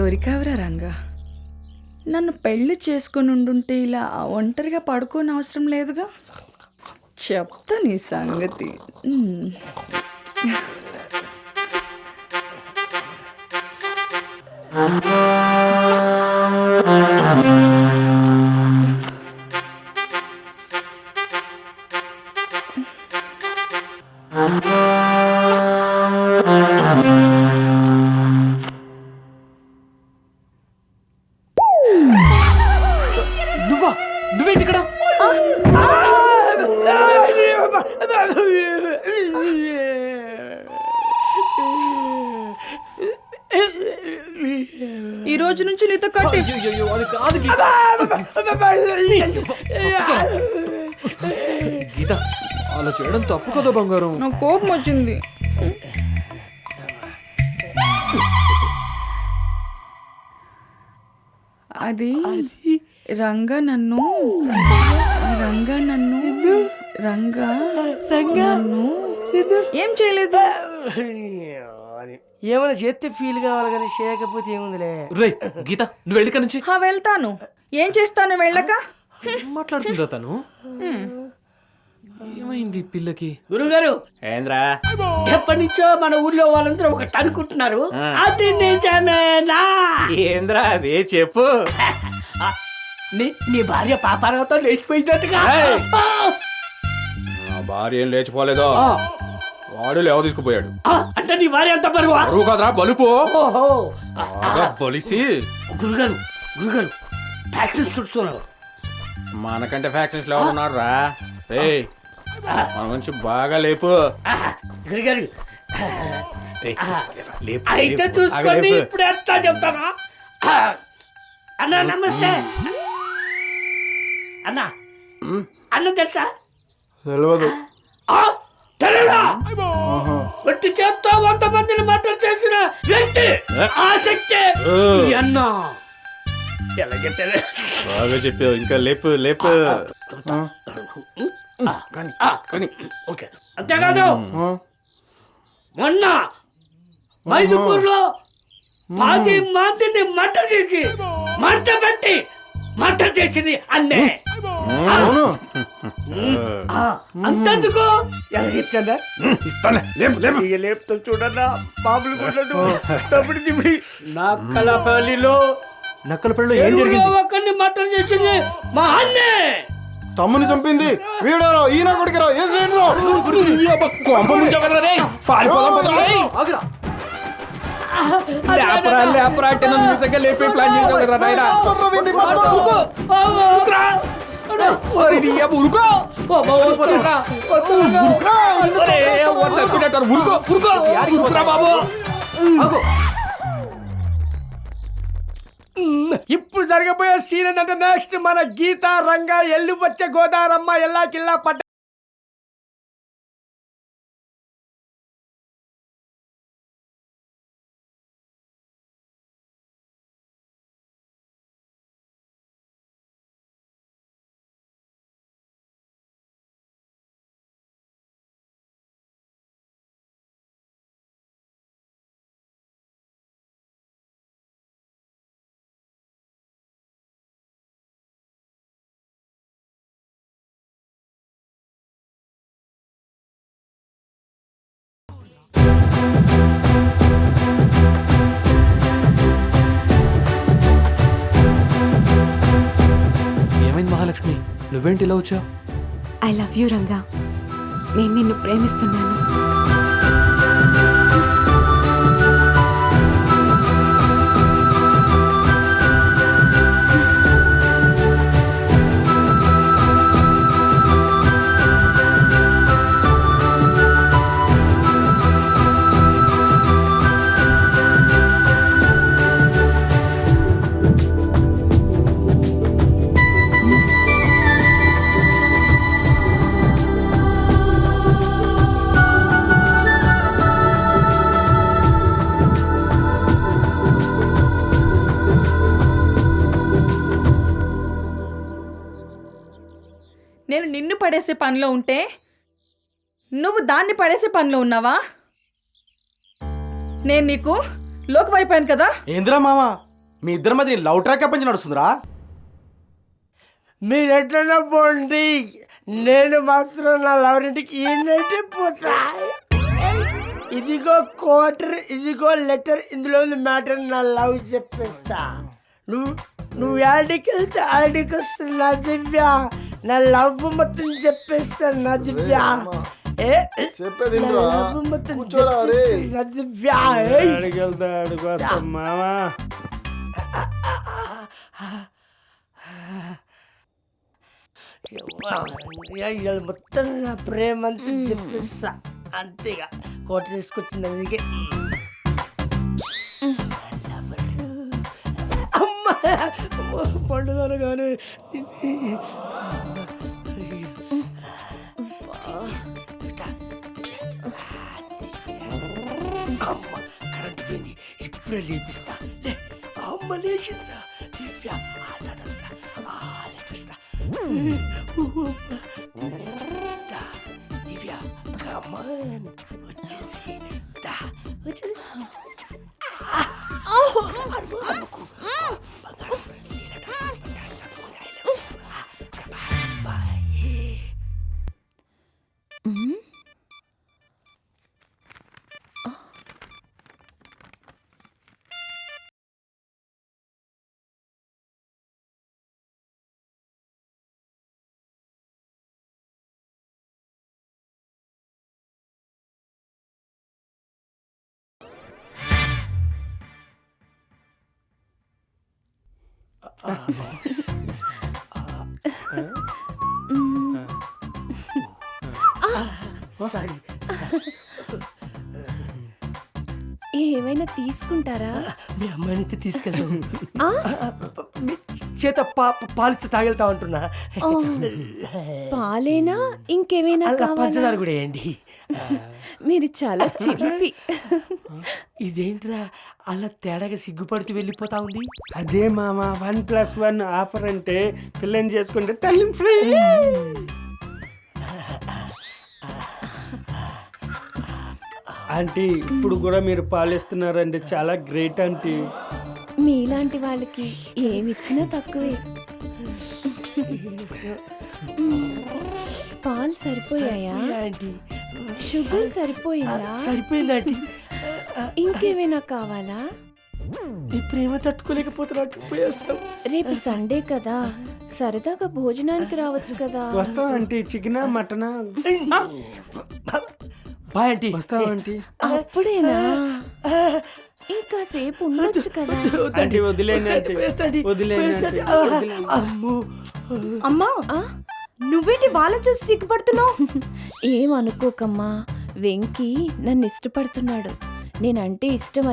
దొరికావురా రంగా. నన్ను పెళ్లి చేసుకొని ఉండుంటే ఇలా ఒంటరిగా పడుకోని అవసరం లేదుగా. చెప్తా నీ సంగతి. నువ్వేంటి ఇక్కడ? ఈ రోజు నుంచి నీతో కట్టి. అది కాదు గీత. గీత అలా చేయడం తప్పు కదా బంగారం. నాకు కోపం వచ్చింది. అది రంగా నన్ను ఏం చేయలేదు. ఏమైనా చేస్తే ఫీల్ కావాలి కానీ చేయకపోతే ఏముందిలే. రే గీత నువ్వు వెళ్ళి నుంచి. వెళ్తాను. ఏం చేస్తాను వెళ్ళక? మాట్లాడుతుందా తను? ఏమైంది పిల్లకి? గురుగారు ఏంద్రా, ఎప్పటి నుంచో మన ఊర్లో వాళ్ళందరూ ఒకటి అనుకుంటున్నారు, అది నిజమేనా? ఏంద్రా అదే చెప్పు. నీ భార్య పాపారావుతో లేచిపోయిందట్టుగా. నా భార్య ఏం లేచిపోలేదో, వాడు లేవ తీసుకుపోయాడు. అంటే నీ భార్య అంత బరువు బరువు కదరా, బలుపు. ఓహో బలిసి. గురుగారు గురుగారు ఫ్యాక్టరీ చూస్తున్నారు. మనకంటే ఫ్యాక్టరీస్ లో ఉన్నాడు రా. మన గురించి బాగా లేపు. గురుగారు అయితే చూసుకోండి, ఇప్పుడు ఎట్లా చెప్తానా? అన్నా నమస్తే. అన్నా అన్న తెలుసా? తెలియదు. తెలీదా? ఒట్టి చేత్తో 100 మందిని మర్డర్ చేసిన వ్యక్తి ఆ శక్తి ఈ అన్న. ఎలా చెప్పారు? బాగా చెప్పావు, ఇంకా లేపు లేపు. ఓకే, అంతేకాదు మొన్న మైదుకూరులో 10 మందిని మర్డర్ చేసి పెట్టి మర్డర్ చేసింది అన్నే. అంతెందుకు ఎలా చెప్తాడా? ఇస్తానే, లేపు లేపు. ఇక లేపుతో చూడన్నా, మామూలు ఉండదు. తప్పుడు తిప్పుడు నక్కలపల్లిలో ఏం జరిగింది? ఒకరిని మర్డర్ చేసింది మా అన్నే. తమ్ముని చంపింది వీడారో, ఈయన కొడుకురా. ఏం చేయరా? లేపే ప్లాన్ చేసావు కదా నాయనా. ఇప్పుడు జరగబోయే సీన్ ఏంటంటే, నెక్స్ట్ మన గీత రంగా ఎల్లు వచ్చే గోదారమ్మ ఎల్లా కిల్లా పడ్డ. ఏమైంది మహాలక్ష్మి, నువ్వేంటి ఇలా వచ్చావు? I love you Ranga. నేను నిన్ను ప్రేమిస్తున్నాను. నేను నిన్ను పడేసే పనిలో ఉంటే నువ్వు దాన్ని పడేసే పనిలో ఉన్నావా? నేను నీకు లోకువైపోయాను కదా. ఏంద్రా మామ, మీ ఇద్దరి మధ్య లవ్ ట్రాక్ ఎప్పటి నుంచి నడుస్తుందిరా? మీరు ఎట్లన్నా పోండి, నేను మాత్రం నా లవరింటికి ఈయనైతే పోతా. ఇదిగో క్వార్టర్, ఇదిగో లెటర్, ఇందులో ఉంది మ్యాటర్. నా లవ్ చెప్పేస్తా. నువ్వు యాడికి వెళ్తే ఆడికి వస్తా నా దివ్య. నా లవ్ మొత్తం చెప్పేస్తా నా దివ్య. చెప్పేది నా ఏంట్రా? లవ్ మొత్తం కూర్చోరా రే. చెప్పేస్తా నా దివ్య. అడిగి వెళ్తా అడిగి వస్తా మామా. ఇవాళ మొత్తం నా ప్రేమ అంతా చెప్పేస్తా. అంతేగా కోట తీసుకొచ్చింది అందుకే. అమ్మా పండుగ కానీ అమ్మ కరెంట్ పోయింది, ఇప్పుడే లేపిస్తా. అమ్మ లేచిందా దివ్య? లేపిస్తా. దివ్య కమాన్ వచ్చేసి దా, వచ్చేసి అనుకు బంగారం బాయ్. సారీ, ఏమైనా తీసుకుంటారా? మీ అమ్మాయిని తీసుకెళ్తాం. మీ చేత పాలిస్తే తాగెళ్తా ఉంటున్నా. పాలేనా ఇంకేమైనా అలా కావాలా? పంచదార కూడా వేయండి. మీరు చాలా చిలిపి. ఇదేంట్రా అలా తేడాగా సిగ్గుపడుతూ వెళ్ళిపోతా ఉంది? అదే మామ 1+1 ఆఫర్ అంటే పిల్లని చేసుకుంటే తల్లి ఫ్రీ. ఆంటీ ఇప్పుడు కూడా మీరు పాలిస్తున్నారంటే చాలా గ్రేట్ ఆంటీ. మీలాంటి వాళ్ళకి ఏమిచ్చినా తక్కువే. పాలు సరిపోయాయా? ఆంటీ షుగర్ సరిపోయిందా? సరిపోయింది ఆంటీ. ఇంకేమైనా కావాలా? నీ ప్రేమ తట్టుకోలేకపోతున్నట్టు పోయేస్తాం. రేపు సండే కదా, సరదాగా భోజనానికి రావచ్చు కదా. వస్తాం ఆంటీ. చికెనా మటనా? Bye aunty. వస్తాం ఆంటీ. అప్పుడేనా? ఇంకా సేపు ఉండొచ్చు కదా. ఆంటీ వదిలేండి ఆంటీ. వదిలేండి ఆంటీ. అమ్మో అమ్మా, నువ్వేంటి వాళ్ళని చూసి సిగ్గుపడుతున్నావు? ఏమనుకోకమ్మా, వెంకీ నన్ను ఇష్టపడుతున్నాడు. నేనంటే ఇష్టం